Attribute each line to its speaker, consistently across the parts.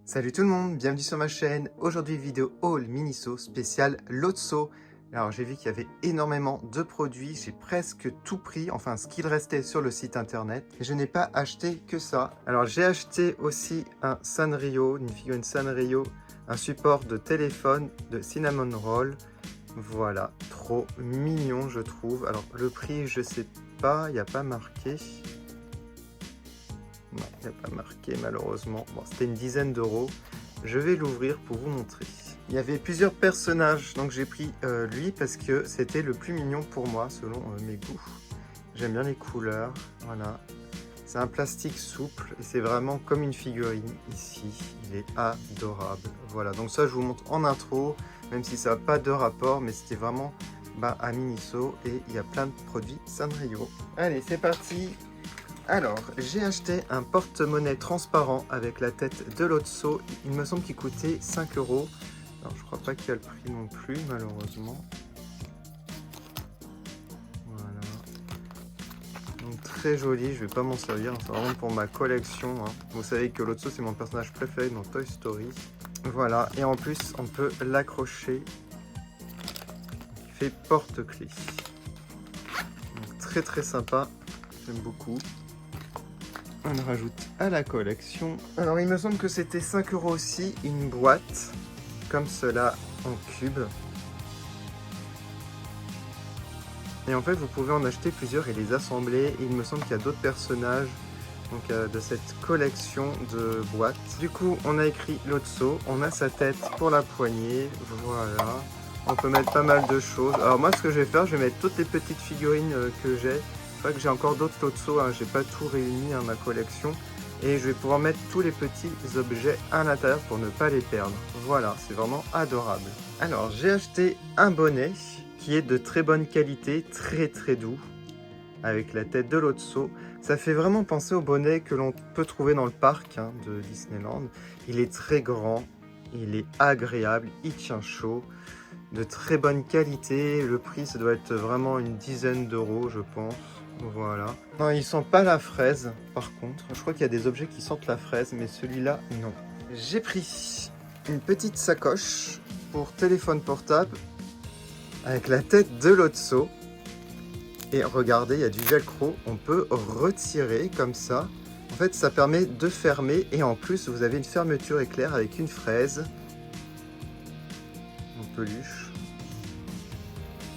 Speaker 1: Salut tout le monde, bienvenue sur ma chaîne. Aujourd'hui vidéo haul Miniso spécial Lotso. Alors j'ai vu qu'il y avait énormément de produits, j'ai presque tout pris, enfin ce qu'il restait sur le site internet. Et je n'ai pas acheté que ça. Alors j'ai acheté aussi un Sanrio, une figurine Sanrio, un support de téléphone de Cinnamon Roll. Voilà, trop mignon je trouve. Alors le prix je sais pas, il n'y a pas marqué. Non, il n'y a pas marqué malheureusement. Bon, c'était une dizaine d'euros. Je vais l'ouvrir pour vous montrer. Il y avait plusieurs personnages, donc j'ai pris lui parce que c'était le plus mignon pour moi selon mes goûts. J'aime bien les couleurs, voilà. C'est un plastique souple et c'est vraiment comme une figurine ici. Il est adorable. Voilà, donc ça je vous montre en intro, même si ça n'a pas de rapport, mais c'était vraiment à Miniso et il y a plein de produits Sanrio. Allez, c'est parti. Alors, j'ai acheté un porte-monnaie transparent avec la tête de Lotso. Il me semble qu'il coûtait 5 €. Alors, je crois pas qu'il y a le prix non plus, malheureusement. Voilà. Donc, très joli. Je vais pas m'en servir. C'est vraiment pour ma collection. Vous savez que Lotso, c'est mon personnage préféré dans Toy Story. Voilà. Et en plus, on peut l'accrocher. Il fait porte-clés. Très très sympa. J'aime beaucoup. On le rajoute à la collection. Alors il me semble que c'était 5 € aussi, une boîte comme cela en cube. Et en fait vous pouvez en acheter plusieurs et les assembler. Et il me semble qu'il y a d'autres personnages donc, de cette collection de boîtes. Du coup on a écrit Lotso, on a sa tête pour la poignée, voilà. On peut mettre pas mal de choses. Alors moi ce que je vais faire, je vais mettre toutes les petites figurines que j'ai. C'est vrai que j'ai encore d'autres Lotso, j'ai pas tout réuni ma collection. Et je vais pouvoir mettre tous les petits objets à l'intérieur pour ne pas les perdre. Voilà, c'est vraiment adorable. Alors j'ai acheté un bonnet qui est de très bonne qualité, très doux, avec la tête de Lotso. Ça fait vraiment penser au bonnet que l'on peut trouver dans le parc de Disneyland. Il est très grand, il est agréable, il tient chaud. De très bonne qualité, le prix ça doit être vraiment une dizaine d'euros je pense. Voilà. Non, il sent pas la fraise par contre. Je crois qu'il y a des objets qui sentent la fraise, mais celui-là non. J'ai pris une petite sacoche pour téléphone portable avec la tête de Lotso. Et regardez, il y a du velcro, on peut retirer comme ça. En fait ça permet de fermer et en plus vous avez une fermeture éclair avec une fraise. Peluche.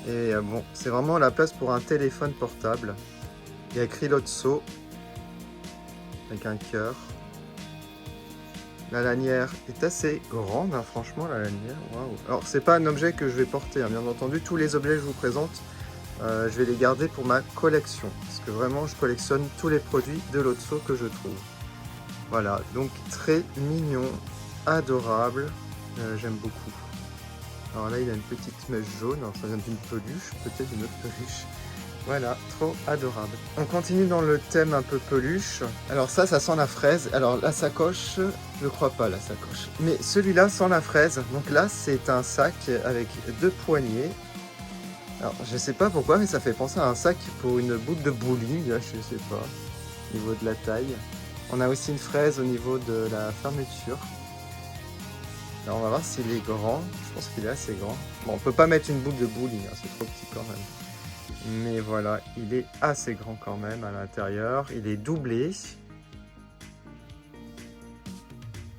Speaker 1: Et bon, c'est vraiment la place pour un téléphone portable. Il y a écrit Lotso avec un cœur. La lanière est assez grande, franchement, la lanière. Waouh. Alors, c'est pas un objet que je vais porter, bien entendu. Tous les objets que je vous présente, je vais les garder pour ma collection. Parce que vraiment, je collectionne tous les produits de Lotso que je trouve. Voilà, donc très mignon, adorable. J'aime beaucoup. Alors là, il a une petite mèche jaune. Alors ça vient d'une peluche, peut-être une autre peluche. Voilà, trop adorable. On continue dans le thème un peu peluche. Alors ça sent la fraise. Alors la sacoche, je crois pas la sacoche. Mais celui-là sent la fraise. Donc là, c'est un sac avec 2 poignées. Alors je sais pas pourquoi, mais ça fait penser à un sac pour une boule de bowling. Je sais pas, au niveau de la taille. On a aussi une fraise au niveau de la fermeture. Alors on va voir s'il est grand. Je pense qu'il est assez grand. Bon, on peut pas mettre une boule de bowling, c'est trop petit quand même. Mais voilà, il est assez grand quand même à l'intérieur. Il est doublé.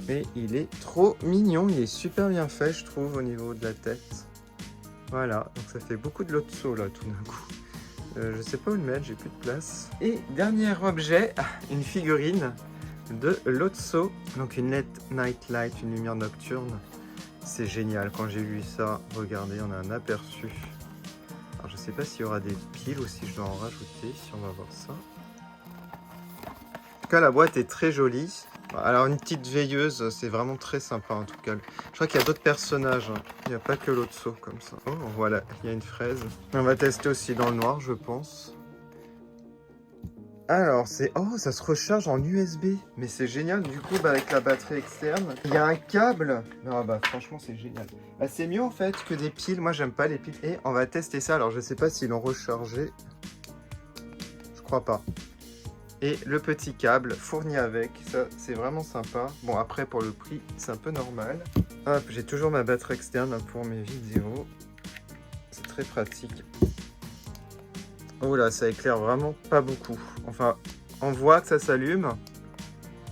Speaker 1: Et il est trop mignon. Il est super bien fait, je trouve, au niveau de la tête. Voilà, donc ça fait beaucoup de Lotso là tout d'un coup. Je sais pas où le mettre, j'ai plus de place. Et dernier objet, une figurine de Lotso, donc une LED Night Light, une lumière nocturne. C'est génial, quand j'ai vu ça, regardez, on a un aperçu. Alors je sais pas s'il y aura des piles ou si je dois en rajouter, si on va voir ça. En tout cas la boîte est très jolie. Alors une petite veilleuse, c'est vraiment très sympa en tout cas. Je crois qu'il y a d'autres personnages, il n'y a pas que Lotso comme ça. Oh voilà, il y a une fraise. On va tester aussi dans le noir je pense. Alors c'est... Oh, ça se recharge en USB. Mais c'est génial, du coup, avec la batterie externe. Il y a un câble. Non, franchement, c'est génial. C'est mieux, en fait, que des piles. Moi, j'aime pas les piles. Et on va tester ça. Alors, je sais pas s'ils l'ont rechargé. Je crois pas. Et le petit câble fourni avec, ça c'est vraiment sympa. Bon après pour le prix c'est un peu normal. Hop, j'ai toujours ma batterie externe pour mes vidéos. C'est très pratique. Oh là, ça éclaire vraiment pas beaucoup. Enfin, on voit que ça s'allume.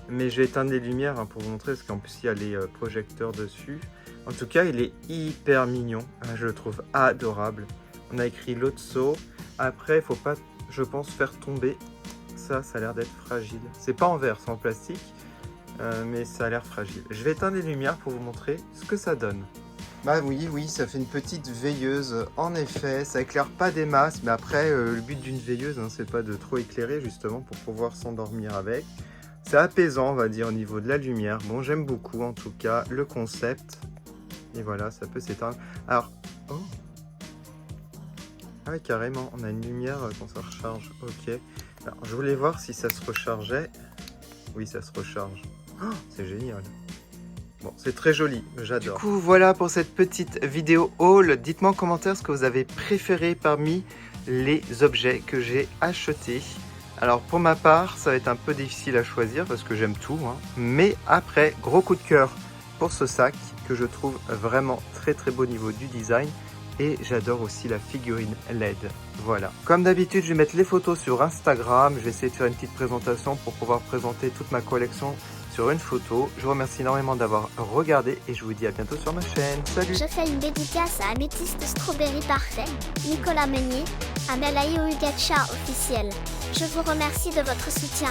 Speaker 1: Mais je vais éteindre les lumières pour vous montrer parce qu'en plus il y a les projecteurs dessus. En tout cas il est hyper mignon. Je le trouve adorable. On a écrit Lotso. Après il faut pas, je pense, faire tomber. Ça a l'air d'être fragile. C'est pas en verre, c'est en plastique, mais ça a l'air fragile. Je vais éteindre les lumières pour vous montrer ce que ça donne. Bah oui, ça fait une petite veilleuse. En effet, ça éclaire pas des masses, mais après, le but d'une veilleuse, c'est pas de trop éclairer, justement, pour pouvoir s'endormir avec. C'est apaisant, on va dire, au niveau de la lumière. Bon, j'aime beaucoup, en tout cas, le concept. Et voilà, ça peut s'éteindre. Alors, oh. Ah oui, carrément, on a une lumière quand ça recharge. Ok. Alors, je voulais voir si ça se rechargeait. Oui, ça se recharge. Oh, c'est génial. Bon, c'est très joli, j'adore. Du coup, voilà pour cette petite vidéo haul. Dites-moi en commentaire ce que vous avez préféré parmi les objets que j'ai achetés. Alors, pour ma part, ça va être un peu difficile à choisir parce que j'aime tout. Mais après, gros coup de cœur pour ce sac que je trouve vraiment très beau au niveau du design. Et j'adore aussi la figurine LED. Voilà. Comme d'habitude, je vais mettre les photos sur Instagram. Je vais essayer de faire une petite présentation pour pouvoir présenter toute ma collection sur une photo. Je vous remercie énormément d'avoir regardé et je vous dis à bientôt sur ma chaîne. Salut!
Speaker 2: Je fais une dédicace à Améthyste Strawberry Parfait, Nicolas Meunier, Amel Ayoui Gacha officiel. Je vous remercie de votre soutien.